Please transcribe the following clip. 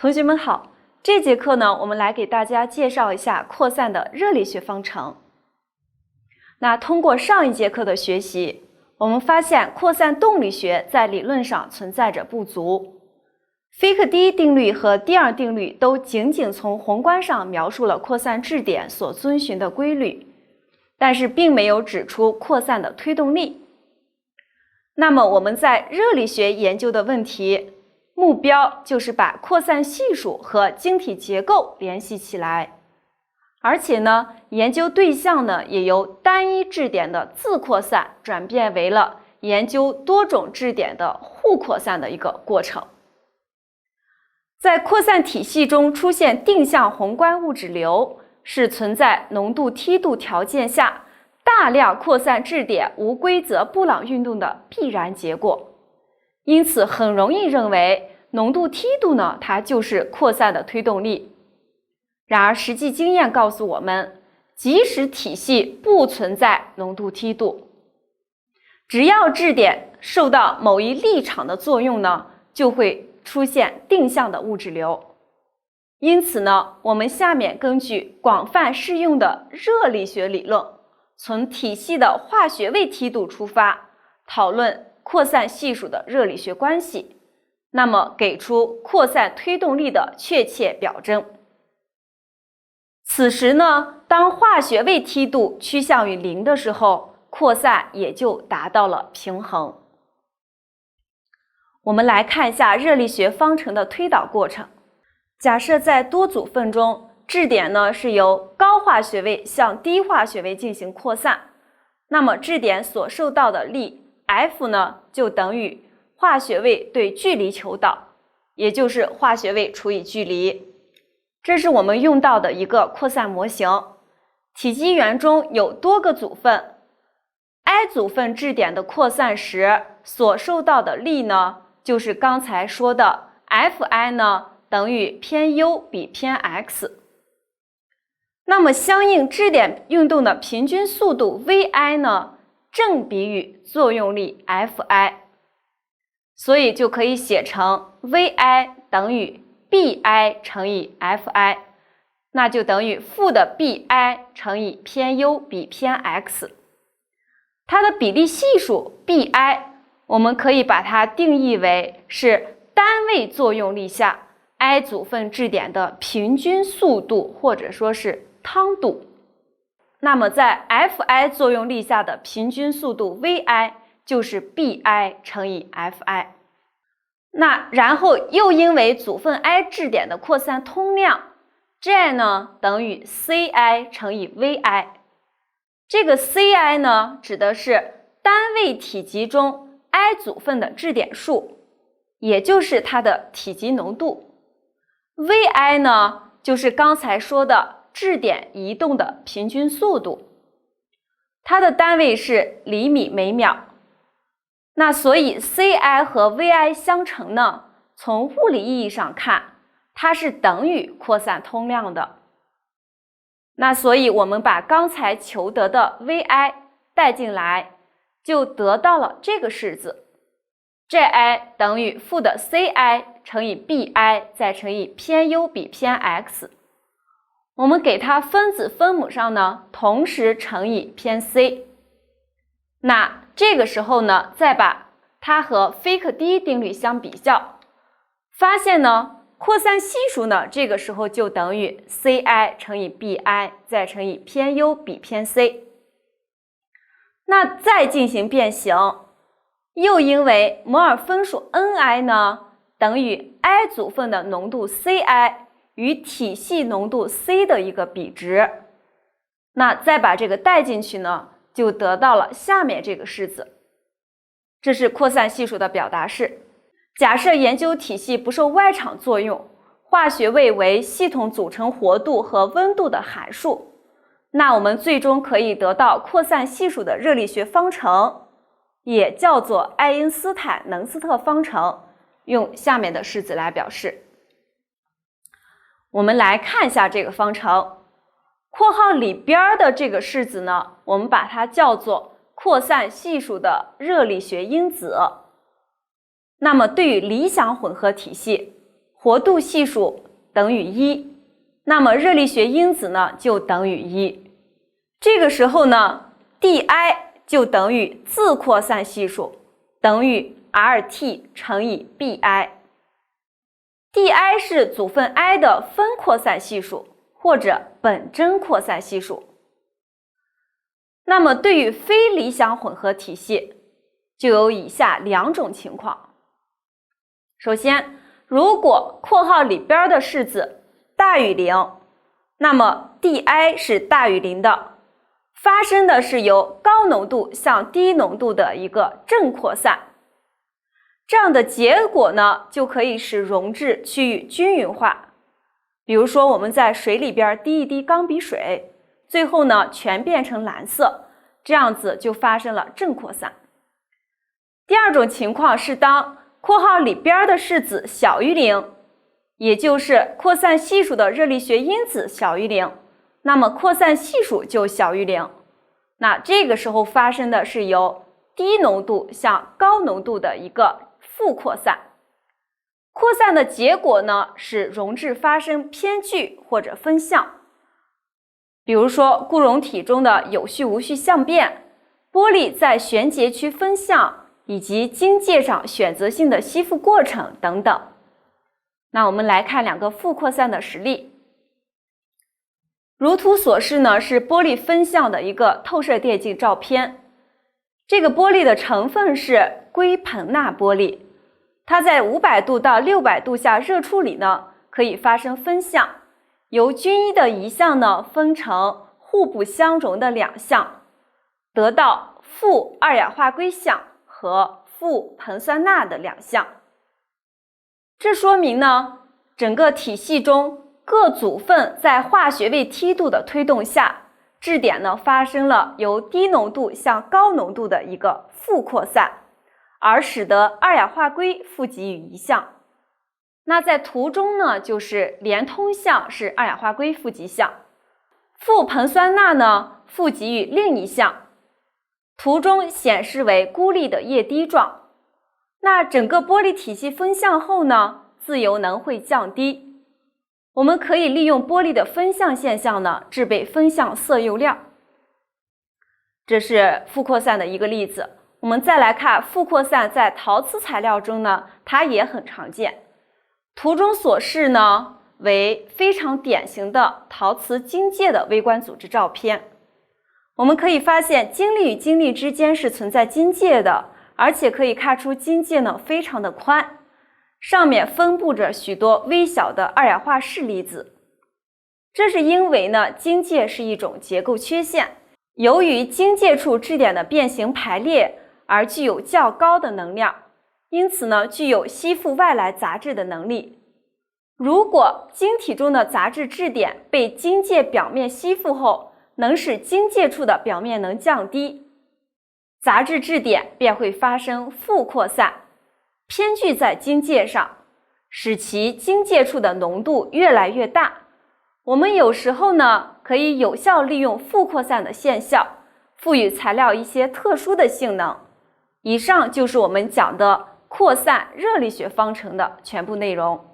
同学们好，这节课呢，我们来给大家介绍一下扩散的热力学方程。那通过上一节课的学习，我们发现扩散动力学在理论上存在着不足。菲克第一定律和第二定律都仅仅从宏观上描述了扩散质点所遵循的规律，但是并没有指出扩散的推动力。那么我们在热力学研究的问题，目标就是把扩散系数和晶体结构联系起来，而且呢，研究对象呢也由单一质点的自扩散转变为了研究多种质点的互扩散的一个过程。在扩散体系中出现定向宏观物质流，是存在浓度梯度条件下大量扩散质点无规则布朗运动的必然结果。因此很容易认为浓度梯度呢，它就是扩散的推动力。然而实际经验告诉我们，即使体系不存在浓度梯度，只要质点受到某一力场的作用呢，就会出现定向的物质流。因此呢，我们下面根据广泛适用的热力学理论，从体系的化学位梯度出发，讨论扩散系数的热力学关系，那么给出扩散推动力的确切表征。此时呢，当化学位梯度趋向于0的时候，扩散也就达到了平衡。我们来看一下热力学方程的推导过程。假设在多组分中，质点呢是由高化学位向低化学位进行扩散，那么质点所受到的力 F 呢，就等于化学位对距离求导，也就是化学位除以距离。这是我们用到的一个扩散模型。体积元中有多个组分 ，I 组分质点的扩散时所受到的力呢，就是刚才说的 Fi 呢等于偏 U 比偏 X。那么相应质点运动的平均速度 Vi 呢，正比于作用力 Fi， 所以就可以写成 Vi 等于 Bi 乘以 Fi， 那就等于负的 Bi 乘以偏 U 比偏 X。 它的比例系数 Bi， 我们可以把它定义为是单位作用力下 I 组分质点的平均速度，或者说是汤度。那么在 Fi 作用力下的平均速度 Vi 就是 Bi 乘以 Fi。 那然后又因为组分 I 质点的扩散通量 J 呢等于 Ci 乘以 Vi， 这个 Ci 呢指的是单位体积中 I 组分的质点数，也就是它的体积浓度。 Vi 呢就是刚才说的质点移动的平均速度，它的单位是厘米每秒。那所以 Ci 和 Vi 相乘呢，从物理意义上看，它是等于扩散通量的。那所以我们把刚才求得的 Vi 带进来，就得到了这个式子 Ji 等于负的 Ci 乘以 Bi 再乘以偏 U 比偏 X。 我们给它分子分母上呢同时乘以偏 C。 那这个时候呢，再把它和菲克第一定律相比较，发现呢扩散系数呢这个时候就等于 Ci 乘以 Bi 再乘以偏 U 比偏 C。 那再进行变形，又因为摩尔分数 Ni 呢等于 I 组分的浓度 Ci 与体系浓度 C 的一个比值，那再把这个带进去呢，就得到了下面这个式子。这是扩散系数的表达式。假设研究体系不受外场作用，化学位为系统组成活度和温度的函数，那我们最终可以得到扩散系数的热力学方程，也叫做爱因斯坦能斯特方程，用下面的式子来表示。我们来看一下这个方程，括号里边的这个式子呢，我们把它叫做扩散系数的热力学因子。那么对于理想混合体系，活度系数等于1，那么热力学因子呢就等于1。这个时候呢 dI 就等于自扩散系数等于 RT 乘以 BI。dI 是组分 I 的分扩散系数或者本真扩散系数。那么对于非理想混合体系就有以下2种情况。首先，如果括号里边的式子大于0，那么 dI 是大于0的，发生的是由高浓度向低浓度的一个正扩散。这样的结果呢，就可以使溶质趋于均匀化。比如说我们在水里边滴一滴钢笔水，最后呢全变成蓝色，这样子就发生了正扩散。第二种情况是当括号里边的式子小于0，也就是扩散系数的热力学因子小于0，那么扩散系数就小于0。那这个时候发生的是由低浓度向高浓度的一个负扩散。扩散的结果呢，使溶质发生偏聚或者分相。比如说固溶体中的有序无序相变，玻璃在旋结区分相，以及晶界上选择性的吸附过程等等。那我们来看2个负扩散的实例。如图所示呢，是玻璃分相的一个透射电镜照片。这个玻璃的成分是硅硼钠玻璃，它在500度到600度下热处理呢，可以发生分相，由均一的一相呢分成互不相容的2相，得到负二氧化硅相和负硼酸钠的2相。这说明呢，整个体系中各组分在化学位梯度的推动下，质点呢发生了由低浓度向高浓度的一个负扩散，而使得二氧化硅负极于一相。那在图中呢，就是连通相是二氧化硅负极相，负硼酸钠呢负极于另一相。图中显示为孤立的液滴状。那整个玻璃体系分相后呢，自由能会降低。我们可以利用玻璃的分相现象呢，制备分相色釉料。这是负扩散的一个例子。我们再来看负扩散在陶瓷材料中呢，它也很常见。图中所示呢，为非常典型的陶瓷晶界的微观组织照片。我们可以发现晶粒与晶粒之间是存在晶界的，而且可以看出晶界呢非常的宽，上面分布着许多微小的二氧化铯离子。这是因为呢，晶界是一种结构缺陷，由于晶界处质点的变形排列而具有较高的能量，因此呢，具有吸附外来杂质的能力。如果晶体中的杂质质点被晶界表面吸附后，能使晶界处的表面能降低，杂质质点便会发生负扩散，偏聚在晶界上，使其晶界处的浓度越来越大。我们有时候呢，可以有效利用负扩散的现象，赋予材料一些特殊的性能。以上就是我们讲的扩散热力学方程的全部内容。